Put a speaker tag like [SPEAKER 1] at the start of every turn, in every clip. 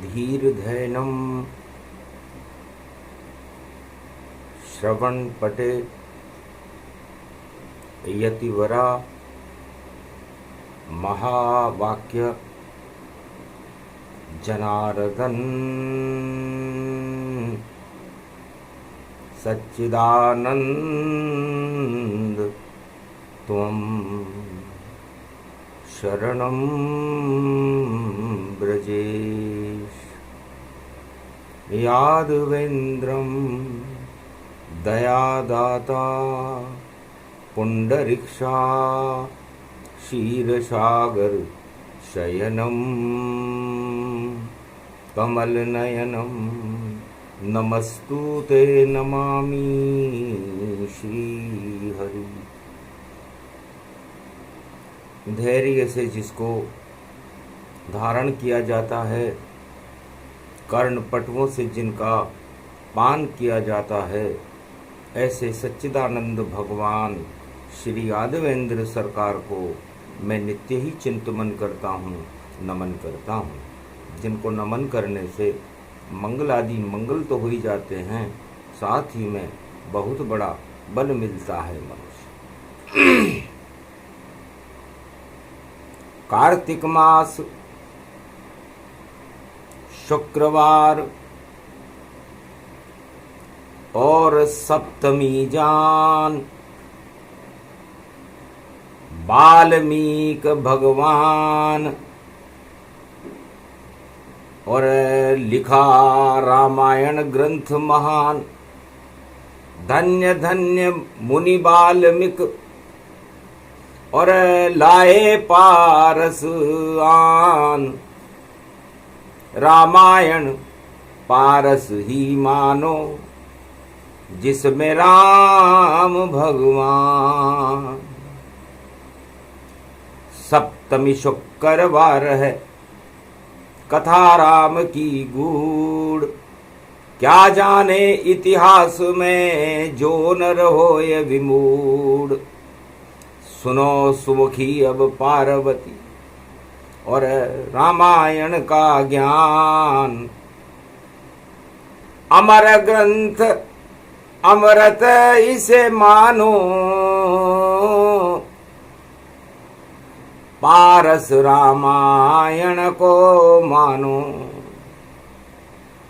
[SPEAKER 1] धीर्धैनं श्रवणपटे यतिवरा महावाक्य जनार्दन सच्चिदानंद त्वं शरणं ब्रजेश। यादवेन्द्रं दयादाता पुंडरीक्षा क्षीरसागर शयनं कमलनयनं नमस्तुते नमामि श्रीहरि। धैर्य से जिसको धारण किया जाता है, कर्णपटुओं से जिनका पान किया जाता है, ऐसे सच्चिदानंद भगवान श्री यादवेंद्र सरकार को मैं नित्य ही चिंतन करता हूँ, नमन करता हूँ। जिनको नमन करने से मंगल आदि मंगल तो हो ही जाते हैं, साथ ही में बहुत बड़ा बल मिलता है मनुष्य। कार्तिक मास शुक्रवार और सप्तमी जान वाल्मीकि भगवान और लिखा रामायण ग्रंथ महान। धन्य धन्य मुनि वाल्मीकि और लाए पारस आन। रामायण पारस ही मानो जिसमें राम भगवान। सप्तमी शुक्रवार है, कथा राम की गूढ़। क्या जाने इतिहास में जो नर होय विमूढ़। सुनो सुमुखी अब पार्वती और रामायण का ज्ञान। अमर ग्रंथ अमृत इसे मानो, पारस रामायण को मानो।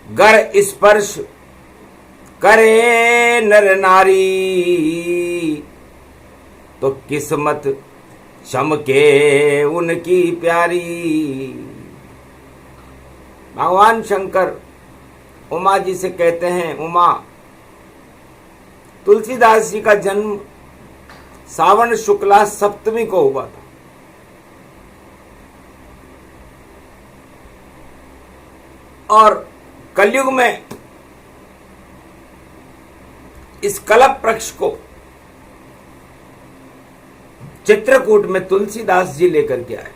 [SPEAKER 1] गर स्पर्श करे नर नारी, तो किस्मत चमके उनकी प्यारी। भगवान शंकर उमा जी से कहते हैं, उमा, तुलसीदास जी का जन्म सावन शुक्ला सप्तमी को हुआ था। और कलयुग में इस कल्प वृक्ष को चित्रकूट में तुलसीदास जी लेकर के आए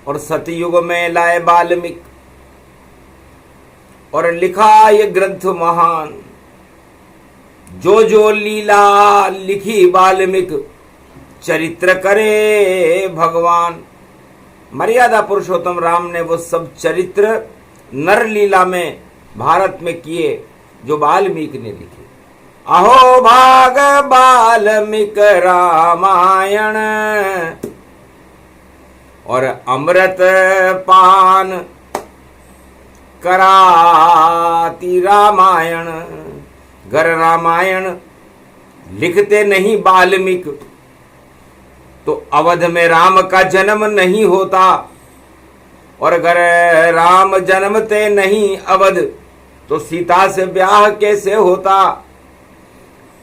[SPEAKER 1] और सतयुग में लाए वाल्मीकि और लिखा ये ग्रंथ महान। जो जो लीला लिखी वाल्मीकि चरित्र करे भगवान। मर्यादा पुरुषोत्तम राम ने वो सब चरित्र नर लीला में भारत में किए जो वाल्मीकि ने लिखे। अहो भाग वाल्मीकि रामायण और अमृत पान कराती रामायण। गर रामायण लिखते नहीं वाल्मीकि तो अवध में राम का जन्म नहीं होता, और अगर राम जन्मते नहीं अवध तो सीता से ब्याह कैसे होता।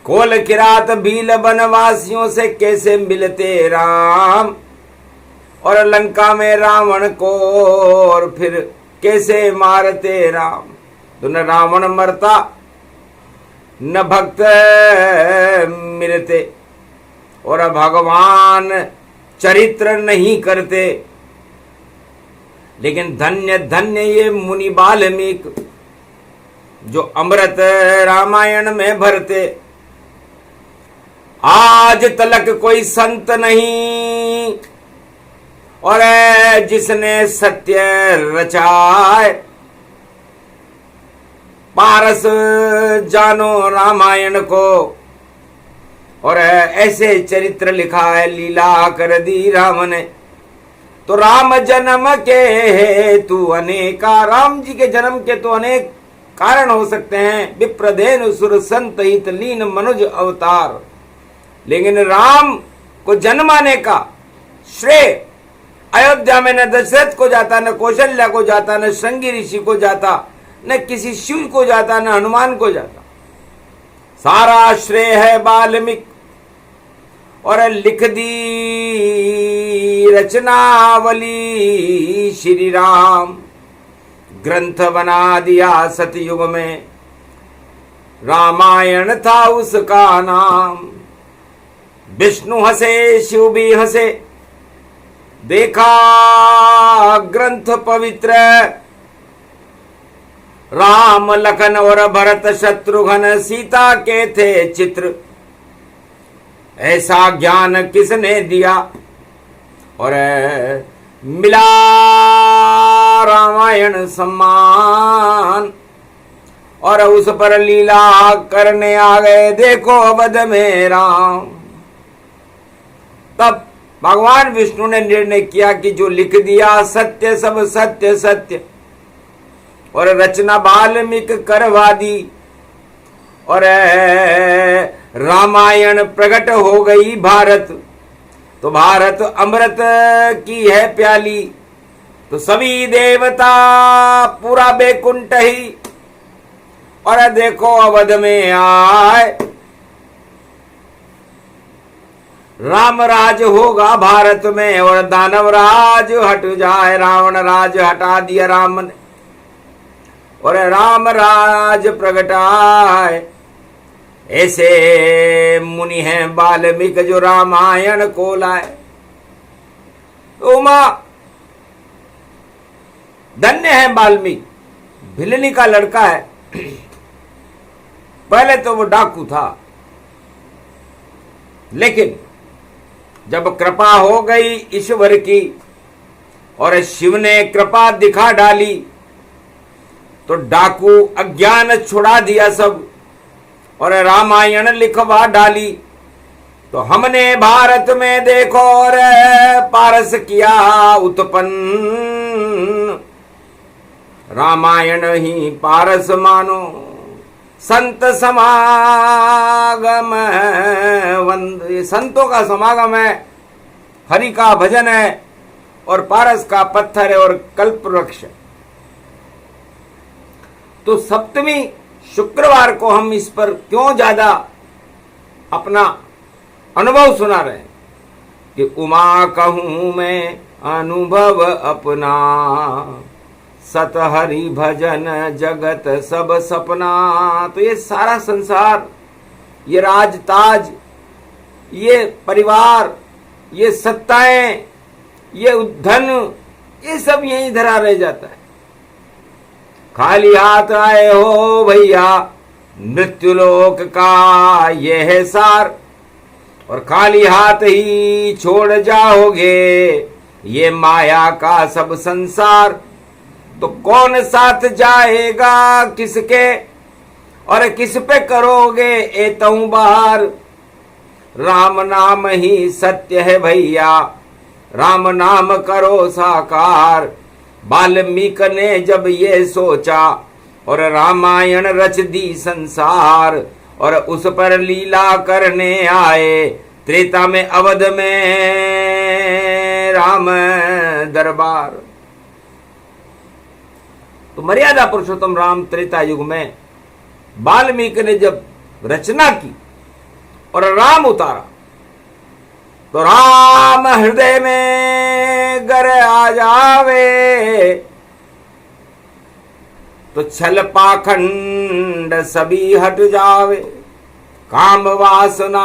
[SPEAKER 1] कोल किरात भील वनवासियों से कैसे मिलते राम, और लंका में रावण को और फिर कैसे मारते राम। तो न रावण मरता न भक्त मिलते, और भगवान चरित्र नहीं करते। लेकिन धन्य धन्य ये मुनि वाल्मीकि जो अमृत रामायण में भरते। आज तलक कोई संत नहीं और जिसने सत्य रचाए, पारस जानो रामायण को। और ऐसे चरित्र लिखा है, लीला कर दी राम ने। तो राम जन्म के हेतु अनेका, राम जी के जन्म के तो अनेक कारण हो सकते हैं। विप्रधेनु सुर संत हित लीन मनुज अवतार, लेकिन राम को जन्माने का श्रेय अयोध्या में न दशरथ को जाता, न कौशल्या को जाता, न श्रृंगी ऋषि को जाता, न किसी शिव को जाता, न हनुमान को जाता। सारा श्रेय है वाल्मीकि। और लिख दी रचनावली श्री राम, ग्रंथ बना दिया सतयुग में, रामायण था उसका नाम। विष्णु हंसे शिव भी हंसे, देखा ग्रंथ पवित्र, राम लखन और भरत शत्रुघ्न सीता के थे चित्र। ऐसा ज्ञान किसने दिया, और मिला रामायण सम्मान। और उस पर लीला करने आ गए, देखो अवध में राम। तब भगवान विष्णु ने निर्णय किया कि जो लिख दिया सत्य सब सत्य सत्य, और रचना वाल्मीकि करवा दी। और रामायण प्रकट हो गई भारत। तो भारत अमृत की है प्याली, तो सभी देवता पूरा बैकुंठ ही। और देखो अवध में आए, राम राज होगा भारत में, और दानव राज हट जाए। रावण राज हटा दिया राम ने, और राम राज प्रगटाए। ऐसे मुनि हैं वाल्मीकि जो रामायण को लाए। उमा धन्य है वाल्मीकि, भिलनी का लड़का है। पहले तो वो डाकू था, लेकिन जब कृपा हो गई ईश्वर की और शिव ने कृपा दिखा डाली, तो डाकू अज्ञान छुड़ा दिया सब और रामायण लिखवा डाली। तो हमने भारत में देखो और पारस किया उत्पन्न, रामायण ही पारस मानो। संत समागम वंद, ये संतों का समागम है, हरि का भजन है, और पारस का पत्थर है और कल्प वृक्ष। तो सप्तमी शुक्रवार को हम इस पर क्यों ज्यादा अपना अनुभव सुना रहे हैं कि उमा कहूं मैं अनुभव अपना, सत हरि भजन जगत सब सपना। तो ये सारा संसार, ये राजताज, ये परिवार, ये सत्ताएं, ये धन, ये सब यहीं धरा रह जाता है। खाली हाथ आए हो भैया, मृत्युलोक का ये है सार, और खाली हाथ ही छोड़ जाओगे ये माया का सब संसार। तो कौन साथ जाएगा किसके, और किस पे करोगे एतबार। राम नाम ही सत्य है भैया, राम नाम करो साकार। वाल्मीकि ने जब ये सोचा और रामायण रच दी संसार, और उस पर लीला करने आए त्रेता में अवध में राम दरबार। तो मर्यादा पुरुषोत्तम राम त्रेता युग में वाल्मीकि ने जब रचना की और राम उतारा, तो राम हृदय में गर आ जावे। तो छल पाखंड सभी हट जावे, काम वासना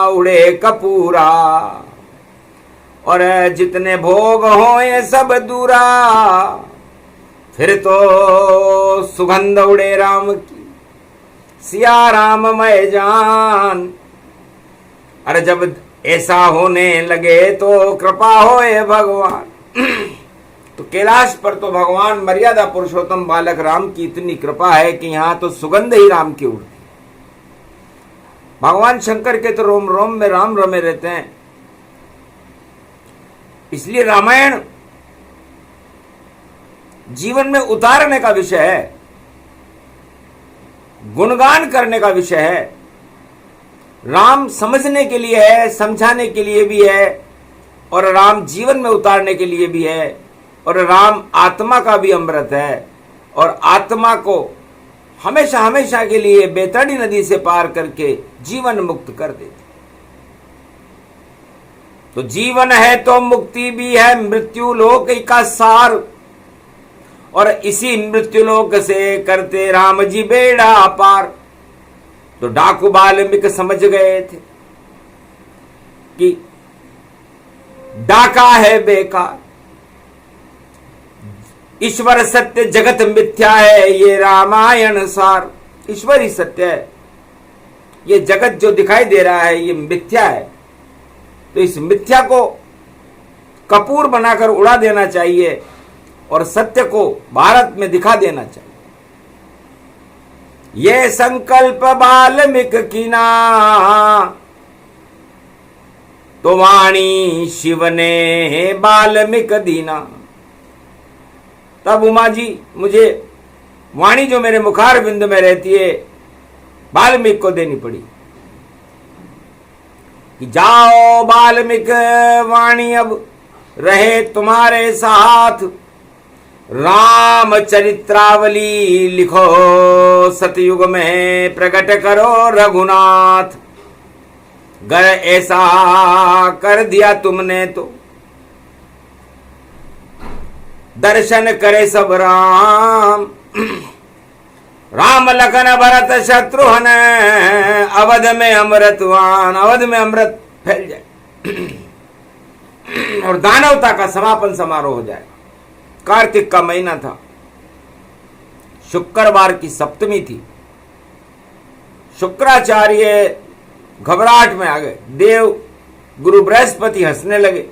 [SPEAKER 1] उड़े कपूरा, और जितने भोग हो ये सब दूरा। फिर तो सुगंध उड़े राम की, सिया राम मैं जान। अरे जब ऐसा होने लगे तो कृपा होए भगवान। तो कैलाश पर तो भगवान मर्यादा पुरुषोत्तम बालक राम की इतनी कृपा है कि यहां तो सुगंध ही राम की उड़ती। भगवान शंकर के तो रोम रोम में राम रमे रहते हैं। इसलिए रामायण जीवन में उतारने का विषय है, गुणगान करने का विषय है। राम समझने के लिए है, समझाने के लिए भी है, और राम जीवन में उतारने के लिए भी है। और राम आत्मा का भी अमृत है, और आत्मा को हमेशा हमेशा के लिए बेतड़ी नदी से पार करके जीवन मुक्त कर देते। तो जीवन है तो मुक्ति भी है, मृत्यु लोक का सार, और इसी मृत्यु लोक से करते राम जी बेड़ा पार। तो डाकू वाल्मीकि समझ गए थे कि डाका है बेकार, ईश्वर सत्य जगत मिथ्या है, ये रामायण सार। ईश्वर ही सत्य है, ये जगत जो दिखाई दे रहा है ये मिथ्या है। तो इस मिथ्या को कपूर बनाकर उड़ा देना चाहिए और सत्य को भारत में दिखा देना चाहिए। ये संकल्प वाल्मीकि कीना, तो वाणी शिव ने वाल्मीकि दीना। तब उमा जी मुझे वाणी जो मेरे मुखार बिंद में रहती है वाल्मीकि को देनी पड़ी कि जाओ वाल्मीकि वाणी अब रहे तुम्हारे साथ, राम चरित्रावली लिखो सतयुग में प्रकट करो रघुनाथ। गर ऐसा कर दिया तुमने तो दर्शन करे सब राम, राम लखन भरत शत्रुघ्न अवध में अमृतवान। अवध में अमृत फैल जाए और दानवता का समापन समारोह हो जाए। कार्तिक का महीना था, शुक्रवार की सप्तमी थी। शुक्राचार्य घबराहट में आ गए, देव गुरु बृहस्पति हंसने लगे,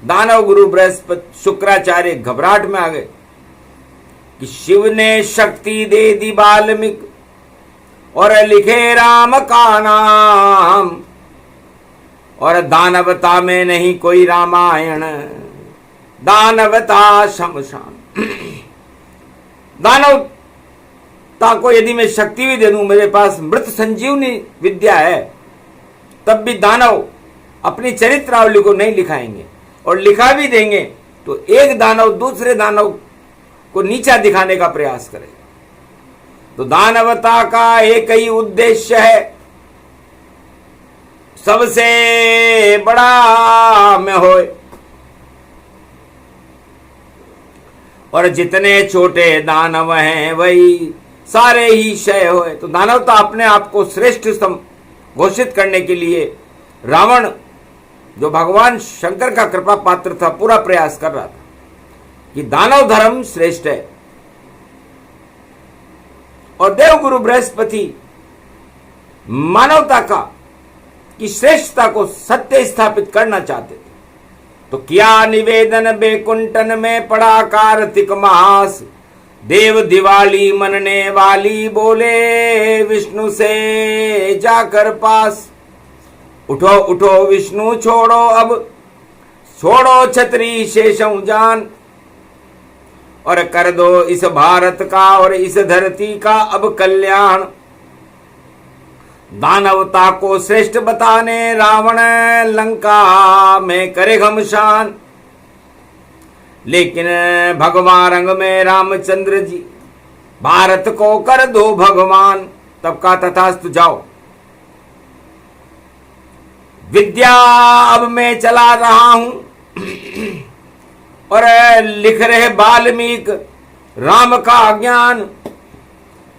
[SPEAKER 1] दानव गुरु बृहस्पति शुक्राचार्य घबराहट में आ गए कि शिव ने शक्ति दे दी वाल्मीकि और लिखे राम का नाम, और दानवता में नहीं कोई रामायण, दानवता शमशान। दानवता को यदि मैं शक्ति भी दे दूं, मेरे पास मृत संजीवनी विद्या है, तब भी दानव अपनी चरित्रावली को नहीं लिखाएंगे, और लिखा भी देंगे तो एक दानव दूसरे दानव को नीचा दिखाने का प्रयास करेगा। तो दानवता का एक ही उद्देश्य है, सबसे बड़ा में होए, और जितने छोटे दानव हैं वही सारे ही क्षय होए। तो दानवता अपने आप को श्रेष्ठ घोषित करने के लिए रावण, जो भगवान शंकर का कृपा पात्र था, पूरा प्रयास कर रहा था कि दानव धर्म श्रेष्ठ है। और देवगुरु बृहस्पति मानवता का की श्रेष्ठता को सत्य स्थापित करना चाहते थे। तो किया निवेदन बेकुंठन में पड़ा कार्तिक मास, देव दिवाली मनने वाली बोले विष्णु से जाकर पास। उठो उठो विष्णु छोड़ो अब, छोड़ो छतरी शेषों जान, और कर दो इस भारत का और इस धरती का अब कल्याण। दानवता को श्रेष्ठ बताने रावण लंका में करे घमशान, लेकिन भगवान रंग में रामचंद्र जी भारत को कर दो भगवान। तब का तथास्तु, जाओ विद्या अब मैं चला रहा हूं, और लिख रहे वाल्मीकि राम का ज्ञान,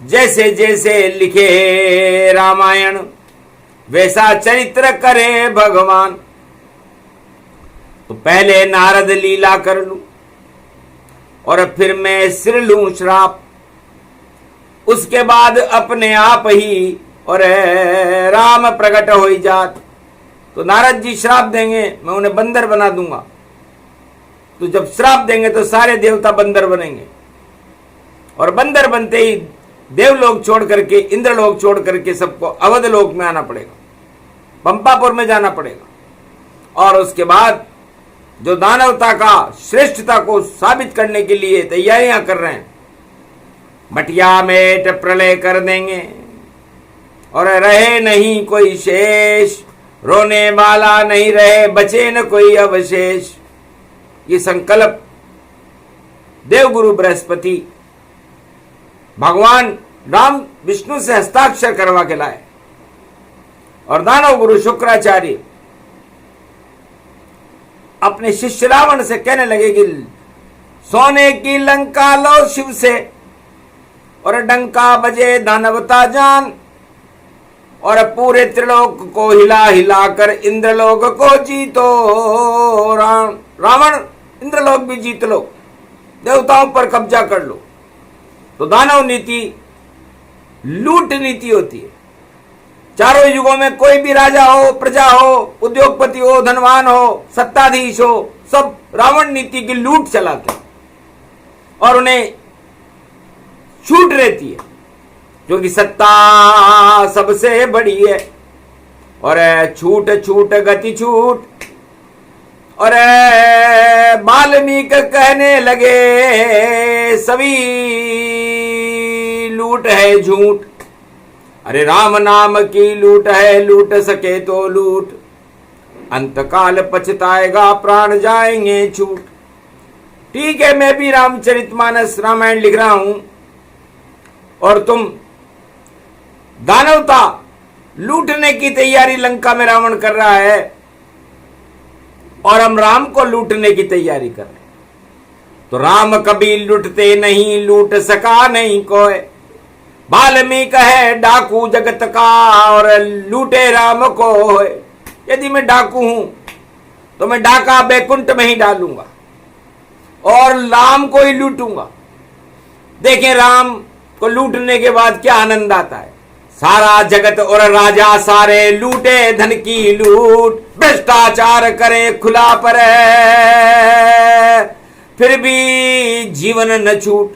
[SPEAKER 1] जैसे जैसे लिखे रामायण वैसा चरित्र करे भगवान। तो पहले नारद लीला कर लूं और फिर मैं सिर लूं श्राप, उसके बाद अपने आप ही और राम प्रकट हो जात। तो नारद जी श्राप देंगे, मैं उन्हें बंदर बना दूंगा। तो जब श्राप देंगे तो सारे देवता बंदर बनेंगे, और बंदर बनते ही देवलोक छोड़ करके, इंद्रलोक छोड़ करके सबको अवध लोक में आना पड़ेगा, पंपापुर में जाना पड़ेगा। और उसके बाद जो दानवता का श्रेष्ठता को साबित करने के लिए तैयारियां कर रहे हैं, मटिया मेट प्रलय कर देंगे और रहे नहीं कोई शेष, रोने वाला नहीं रहे, बचे न कोई अवशेष। ये संकल्प देवगुरु बृहस्पति भगवान राम विष्णु से हस्ताक्षर करवा के लाए, और दानव गुरु शुक्राचार्य अपने शिष्य रावण से कहने लगे कि सोने की लंका लो शिव से, और डंका बजे दानवता जान, और पूरे त्रिलोक को हिला हिला कर इंद्रलोक को जीतो। रावण इंद्रलोक भी जीत लो, देवताओं पर कब्जा कर लो। तो दानव नीति लूट नीति होती है। चारों युगों में कोई भी राजा हो, प्रजा हो, उद्योगपति हो, धनवान हो, सत्ताधीश हो, सब रावण नीति की लूट चलाते हैं, और उन्हें छूट रहती है, क्योंकि सत्ता सबसे बड़ी है। और छूट छूट गति छूट, और वाल्मीकि कहने लगे सभी लूट है झूठ। अरे राम नाम की लूट है, लूट सके तो लूट, अंतकाल पछताएगा प्राण जाएंगे छूट। ठीक है, मैं भी रामचरितमानस रामायण लिख रहा हूं, और तुम दानवता लूटने की तैयारी लंका में रावण कर रहा है, और हम राम को लूटने की तैयारी कर रहे हैं। तो राम कभी लूटते नहीं, लूट सका नहीं कोई। वाल्मीकि है डाकू जगत का, और लूटे राम को। यदि मैं डाकू हूं तो मैं डाका बैकुंठ में ही डालूंगा और राम को ही लूटूंगा। देखें राम को लूटने के बाद क्या आनंद आता है। सारा जगत और राजा सारे लूटे धन की लूट, भ्रष्टाचार करे खुला पर, फिर भी जीवन न छूट,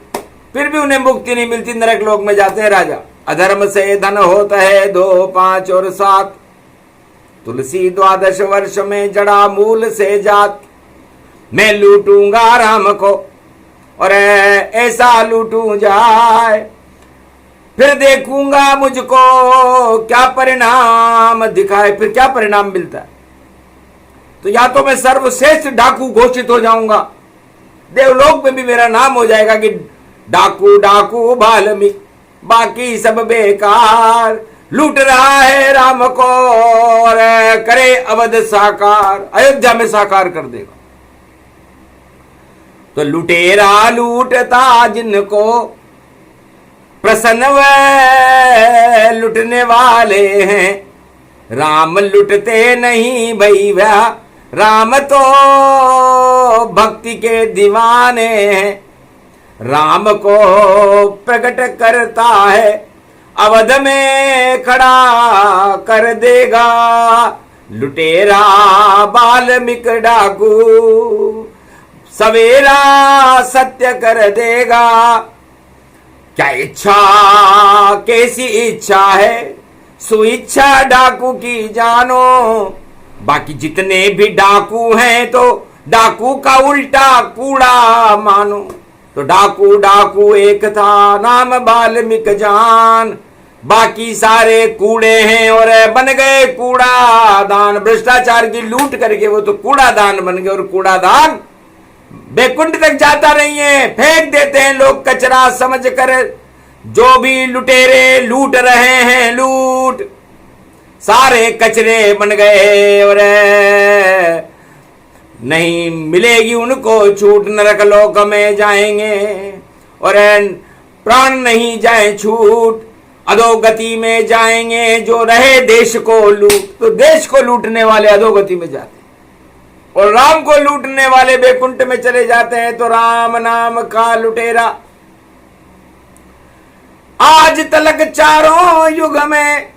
[SPEAKER 1] फिर भी उन्हें मुक्ति नहीं मिलती, नरक लोक में जाते हैं राजा। अधर्म से धन होता है 2, 5 और 7, तुलसी 12 वर्ष में जड़ा मूल से जात। मैं लूटूंगा राम को और ऐसा लूटूं जाए, फिर देखूंगा मुझको क्या परिणाम दिखाए। फिर क्या परिणाम मिलता है? तो या तो मैं सर्वश्रेष्ठ डाकू घोषित हो जाऊंगा, देवलोक में भी मेरा नाम हो जाएगा कि डाकू डाकू वाल्मीकि, बाकी सब बेकार, लूट रहा है राम को और करे अवध साकार, अयोध्या में साकार कर देगा। तो लुटेरा लूटता जिनको प्रसन्न व लुटने वाले हैं, राम लुटते नहीं भैया, राम तो भक्ति के दीवाने हैं। राम को प्रकट करता है, अवध में खड़ा कर देगा, लुटेरा वाल्मीकि डाकू सवेरा सत्य कर देगा। क्या इच्छा कैसी इच्छा है, सुइच्छा डाकू की जानो। बाकी जितने भी डाकू हैं तो डाकू का उल्टा कूड़ा मानो। तो डाकू डाकू एक था, नाम वाल्मीकि जान, बाकी सारे कूड़े हैं और बन गए कूड़ा दान। भ्रष्टाचार की लूट करके वो तो कूड़ा दान बन गए, और कूड़ा दान बैकुंठ तक जाता नहीं है, फेंक देते हैं लोग कचरा समझ कर। जो भी लुटेरे लूट रहे हैं लूट, सारे कचरे बन गए और नहीं मिलेगी उनको छूट, नरक लोक में जाएंगे और प्राण नहीं जाए छूट, अधोगति में जाएंगे। जो रहे देश को लूट, तो देश को लूटने वाले अधोगति में जाते हैं और राम को लूटने वाले बैकुंठ में चले जाते हैं। तो राम नाम का लुटेरा आज तलक चारों युग में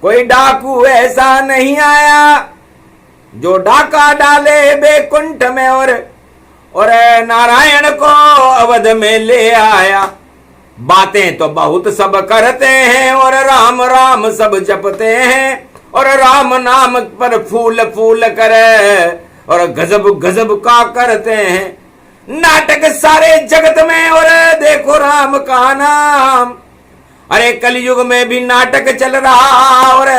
[SPEAKER 1] कोई डाकू ऐसा नहीं आया जो डाका डाले बैकुंठ में और नारायण को अवध में ले आया। बातें तो बहुत सब करते हैं और राम राम सब जपते हैं और राम नाम पर फूल फूल करे और गजब गजब का करते हैं। नाटक सारे जगत में और देखो राम का नाम। अरे कलयुग में भी नाटक चल रहा और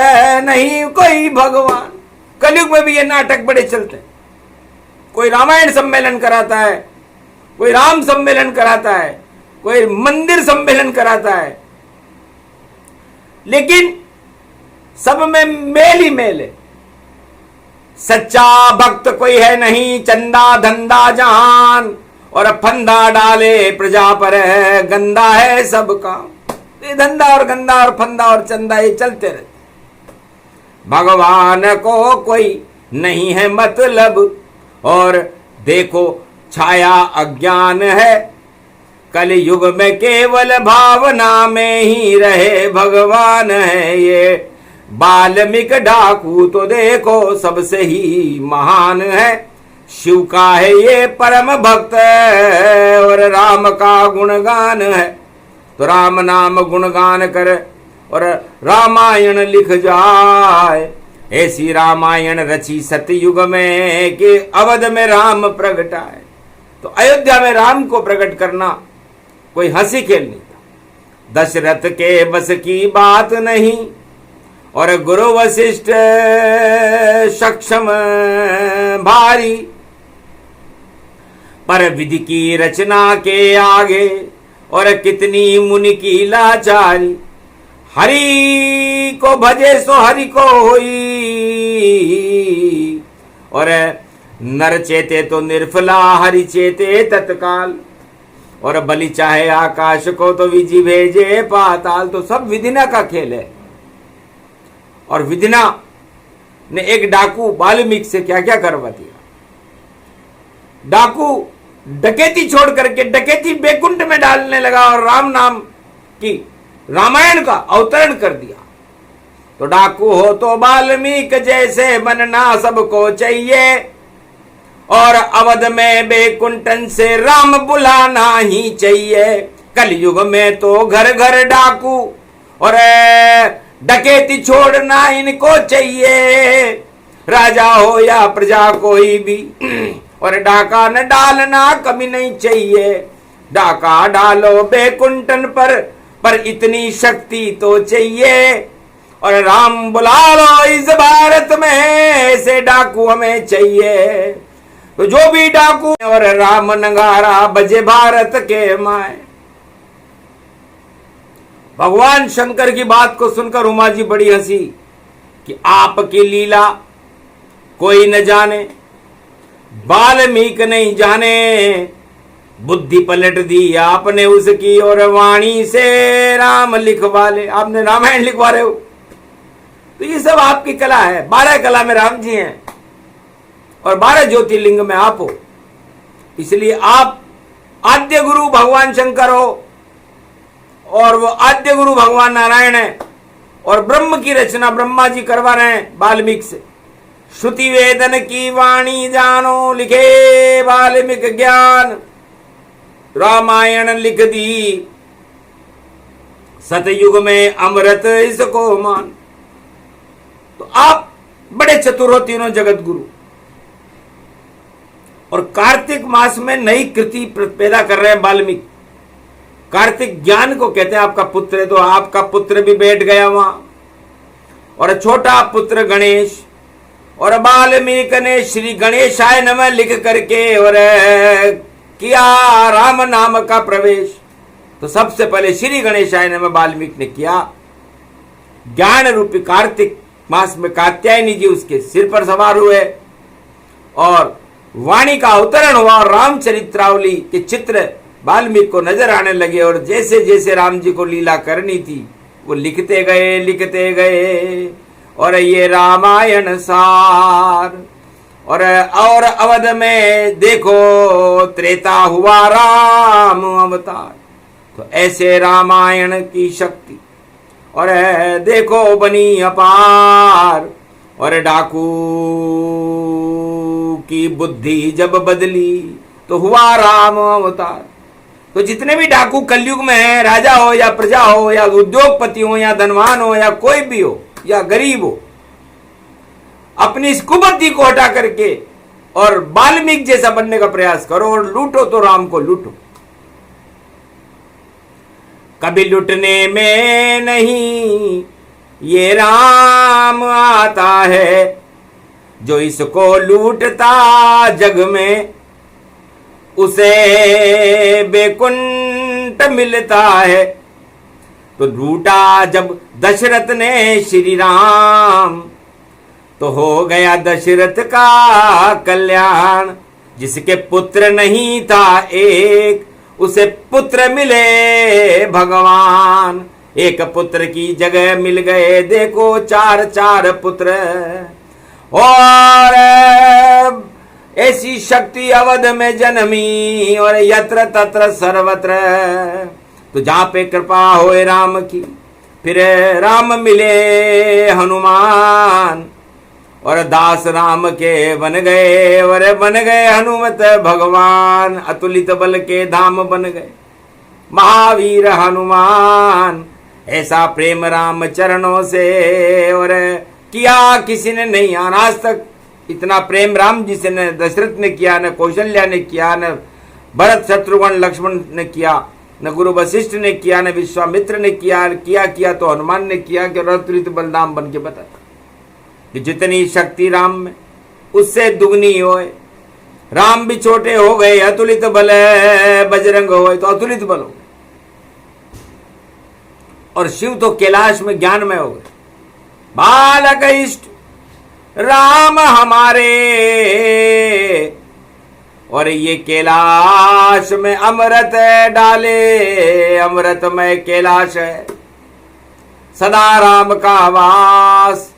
[SPEAKER 1] नहीं कोई भगवान। कलयुग में भी ये नाटक बड़े चलते हैं। कोई रामायण सम्मेलन कराता है, कोई राम सम्मेलन कराता है, कोई मंदिर सम्मेलन कराता है, लेकिन सब में मेल ही मेल है। सच्चा भक्त कोई है नहीं, चंदा धंधा जहान और फंदा डाले प्रजा पर है, गंदा है सबका। ये धंधा और गंदा और फंदा और चंदा ये चलते रहते। भगवान को कोई नहीं है मतलब और देखो छाया अज्ञान है। कल युग में केवल भावना में ही रहे भगवान है। ये वाल्मीकि डाकू तो देखो सबसे ही महान है। शिव का है ये परम भक्त और राम का गुणगान है। तो राम नाम गुणगान कर और रामायण लिख जाए। ऐसी रामायण रची सतयुग में कि अवध में राम प्रगटाए। तो अयोध्या में राम को प्रकट करना कोई हंसी खेल नहीं था। दशरथ के बस की बात नहीं और गुरु वशिष्ठ सक्षम भारी। पर विधि की रचना के आगे और कितनी मुनि की लाचारी। हरि को भजे सो हरि को होई और नर चेते तो निर्फला हरि चेते तत्काल। और बलि चाहे आकाश को तो विधि भेजे पाताल। तो सब विधिना का खेल है। और विधिना ने एक डाकू वाल्मीकि से क्या क्या करवा दिया। डाकू डकैती छोड़ करके डकैती बैकुंठ में डालने लगा और राम नाम की रामायण का अवतरण कर दिया। तो डाकू हो तो वाल्मीकि जैसे बनना सबको चाहिए और अवध में बैकुंठन से राम बुलाना ही चाहिए। कलयुग में तो घर घर डाकू और डकैती छोड़ना इनको चाहिए। राजा हो या प्रजा कोई भी और डाका न डालना कभी नहीं चाहिए। डाका डालो बैकुंठन पर इतनी शक्ति तो चाहिए। और राम बुला लो इस भारत में ऐसे डाकू हमें चाहिए। तो जो भी डाकू और राम नगारा बजे भारत के माए। भगवान शंकर की बात को सुनकर उमा जी बड़ी हंसी कि आपकी लीला कोई न जाने, वाल्मीकि नहीं जाने। बुद्धि पलट दी आपने उसकी और वाणी से राम लिखवा ले। आपने रामायण लिखवा रहे हो। तो ये सब आपकी कला है। 12 कला में राम जी हैं और 12 ज्योतिर्लिंग में आप हो। इसलिए आप आद्य गुरु भगवान शंकर हो और वो आद्य गुरु भगवान नारायण है। और ब्रह्म की रचना ब्रह्मा जी करवा रहे हैं वाल्मीकि से। श्रुति वेदन की वाणी जानो लिखे वाल्मीकि ज्ञान। रामायण लिख दी सतयुग में अमृत इसको मान। तो आप बड़े चतुर हो तीनों जगत गुरु। और कार्तिक मास में नई कृति पैदा कर रहे हैं वाल्मीकि। कार्तिक ज्ञान को कहते हैं। आपका पुत्र है तो आपका पुत्र भी बैठ गया वहां। और छोटा पुत्र गणेश और वाल्मीकि ने श्री गणेशाय नमः लिख करके और किया राम नाम का प्रवेश। तो सबसे पहले श्री गणेशाय नमः वाल्मीकि ने किया। ज्ञान रूपी कार्तिक मास में कात्यायनी जी उसके सिर पर सवार हुए और वाणी का अवतरण हुआ और रामचरित्रावली के चित्र वाल्मीकि को नजर आने लगे। और जैसे जैसे राम जी को लीला करनी थी वो लिखते गए और ये रामायण सार। और अवध में देखो त्रेता हुआ राम अवतार। तो ऐसे रामायण की शक्ति और देखो बनी अपार, और डाकू की बुद्धि जब बदली तो हुआ राम अवतार। तो जितने भी डाकू कलयुग में हैं, राजा हो या प्रजा हो या उद्योगपति हो या धनवान हो या कोई भी हो या गरीब हो, अपनी इस कुबुद्धि को हटा करके और वाल्मीकि जैसा बनने का प्रयास करो और लूटो तो राम को लूटो। कभी लुटने में नहीं ये राम आता है, जो इसको लूटता जग में उसे बैकुंठ मिलता है। तो लूटा जब दशरथ ने श्री राम, तो हो गया दशरथ का कल्याण। जिसके पुत्र नहीं था एक, उसे पुत्र मिले भगवान। एक पुत्र की जगह मिल गए देखो चार चार पुत्र। और ऐसी शक्ति अवध में जन्मी, और यत्र तत्र सर्वत्र। तो जहां पे कृपा होए राम की, फिर राम मिले हनुमान, और दास राम के बन गए, और बन गए हनुमत भगवान। अतुलित बल के धाम बन गए महावीर हनुमान। ऐसा प्रेम राम चरणों से और किया किसी ने नहीं। आज तक इतना प्रेम राम जी से न दशरथ ने किया, न कौशल्या ने किया, न भरत शत्रुघ्न लक्ष्मण ने किया, न गुरु वशिष्ठ ने किया, न विश्वामित्र ने किया तो हनुमान ने किया कि अतुलित बलधाम बन के बता कि जितनी शक्ति राम में उससे दुगनी होए। राम भी छोटे हो गए, अतुलित बल बजरंग होए तो अतुलित बल हो। और शिव तो कैलाश में ज्ञान में हो गए। बालक इष्ट राम हमारे, और ये कैलाश में अमृत डाले। अमृतमय कैलाश है, सदा राम का वास।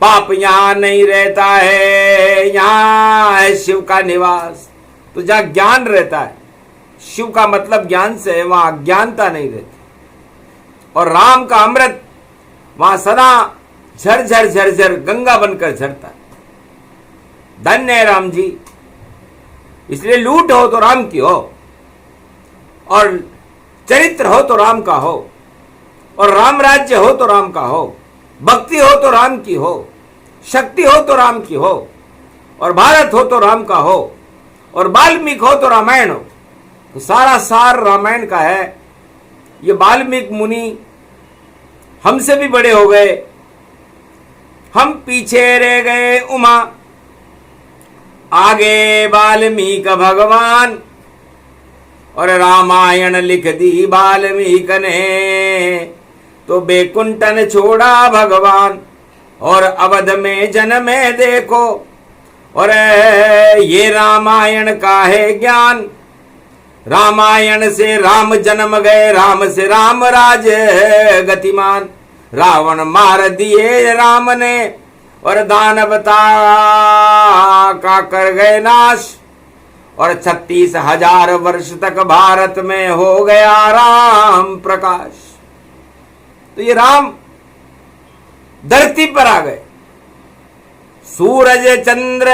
[SPEAKER 1] पाप यहां नहीं रहता है, यहां है शिव का निवास। तो जहां ज्ञान रहता है, शिव का मतलब ज्ञान से है, वहां अज्ञानता नहीं रहती। और राम का अमृत वहां सदा झरझर झरझर गंगा बनकर झरता है। धन्य है राम जी। इसलिए लूट हो तो राम की हो, और चरित्र हो तो राम का हो, और राम राज्य हो तो राम का हो, भक्ति हो तो राम की हो, शक्ति हो तो राम की हो, और भारत हो तो राम का हो, और वाल्मीकि हो तो रामायण हो। तो सारा सार रामायण का है। ये वाल्मीकि मुनि हमसे भी बड़े हो गए, हम पीछे रह गए उमा, आगे वाल्मीकि भगवान। और रामायण लिख दी वाल्मीकि ने, तो बैकुंठन छोड़ा भगवान। और अवध में जन्मे देखो, और ये रामायण का है ज्ञान। रामायण से राम जन्म गए, राम से राम राज गतिमान। रावण मार दिए राम ने, और दानवता का कर गए नाश। और 36,000 वर्ष तक भारत में हो गया राम प्रकाश। तो ये राम धरती पर आ गए। सूरज चंद्र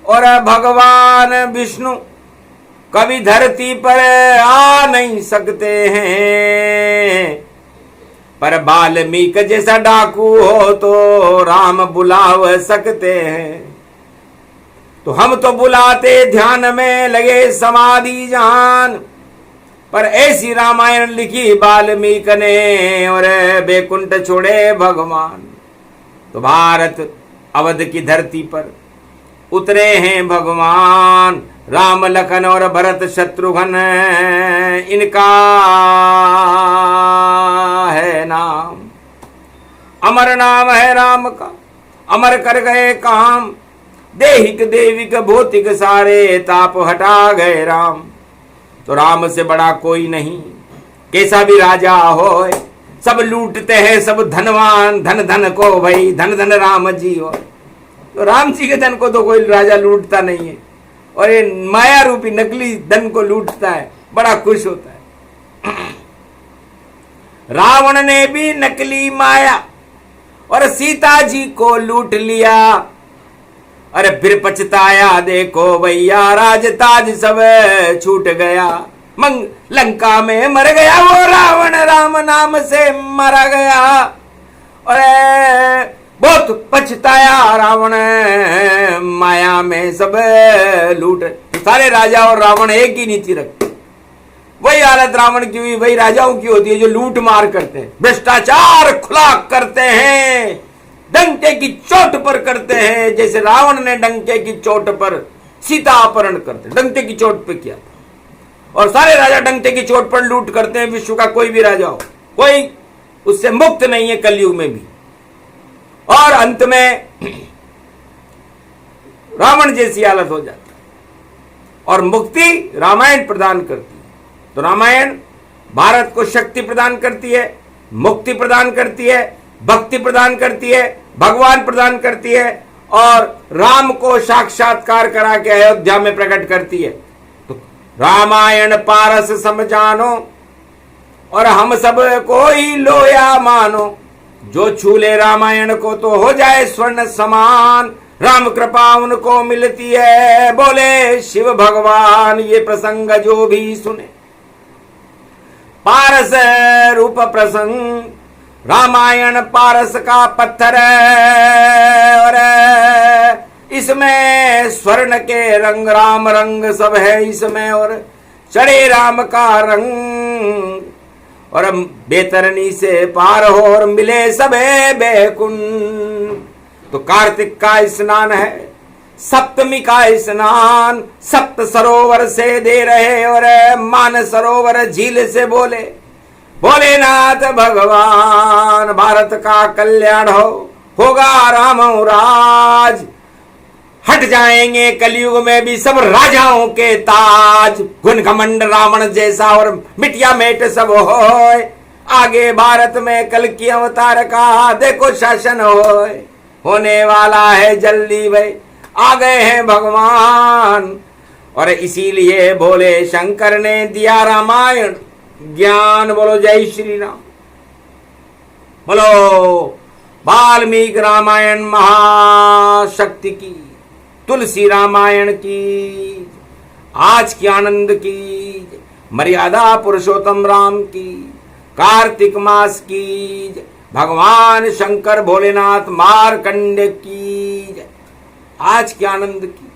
[SPEAKER 1] और भगवान विष्णु कभी धरती पर आ नहीं सकते हैं, पर वाल्मीकि जैसा डाकू हो तो राम बुलाव सकते हैं। तो हम तो बुलाते ध्यान में लगे समाधि जान, पर ऐसी रामायण लिखी वाल्मीकि ने, और बैकुंठ छोड़े भगवान। तो भारत अवध की धरती पर उतरे हैं भगवान। राम लखन और भरत शत्रुघ्न इनका है नाम। अमर नाम है राम का, अमर कर गए काम। देहिक देविक भौतिक सारे ताप हटा गए राम। तो राम से बड़ा कोई नहीं, कैसा भी राजा हो। सब लूटते हैं सब धनवान, धन धन को भाई, धन धन राम जी हो। तो राम जी के धन को तो कोई राजा लूटता नहीं है, और ये माया रूपी नकली धन को लूटता है, बड़ा खुश होता है। रावण ने भी नकली माया और सीता जी को लूट लिया। अरे फिर पछताया देखो भैया, राज ताज सब छूट गया। लंका में मर गया वो रावण, राम नाम से मारा गया। अरे बहुत पछताया रावण, माया में सब लूट। सारे राजा और रावण एक ही नीति रखते। वही हालत रावण की हुई, वही राजाओं की होती है जो लूट मार करते हैं, भ्रष्टाचार खुला करते हैं, डंके की चोट पर करते हैं। जैसे रावण ने डंके की चोट पर सीता अपहरण करते, डंके की चोट पे किया था। और सारे राजा डंके की चोट पर लूट करते हैं। विश्व का कोई भी राजा हो, कोई उससे मुक्त नहीं है कलयुग में भी। और अंत में रावण जैसी हालत हो जाती है। और मुक्ति रामायण प्रदान करती है। तो रामायण भारत को शक्ति प्रदान करती है, मुक्ति प्रदान करती है, भक्ति प्रदान करती है, भगवान प्रदान करती है, और राम को साक्षात्कार करा के अयोध्या में प्रकट करती है। तो रामायण पारस समझानो और हम सब को ही लोया मानो। जो छूले रामायण को तो हो जाए स्वर्ण समान। राम कृपा उनको मिलती है, बोले शिव भगवान। ये प्रसंग जो भी सुने, पारस रूप प्रसंग, रामायण पारस का पत्थर और इसमें स्वर्ण के रंग, राम रंग सब है इसमें, और चढ़े राम का रंग। और बेतरनी से पार हो और मिले सबे बैकुंठ। तो कार्तिक का स्नान है, सप्तमी का स्नान सप्त सरोवर से दे रहे। और मान सरोवर झील से बोले, भोलेनाथ भगवान भारत का कल्याण होगा राम राज। हट जाएंगे कलयुग में भी सब राजाओं के ताज। गुण घमंड रावण जैसा और मिटिया मेट सब होए। आगे भारत में कल की अवतार का देखो शासन होने वाला है जल्दी। भाई आ गए हैं भगवान। और इसीलिए भोले शंकर ने दिया रामायण ज्ञान। बोलो जय श्री राम। बोलो वाल्मीकि रामायण महाशक्ति की, तुलसी रामायण की, आज की आनंद की, मर्यादा पुरुषोत्तम राम की, कार्तिक मास की, भगवान शंकर भोलेनाथ मार्कंड की, आज की आनंद की।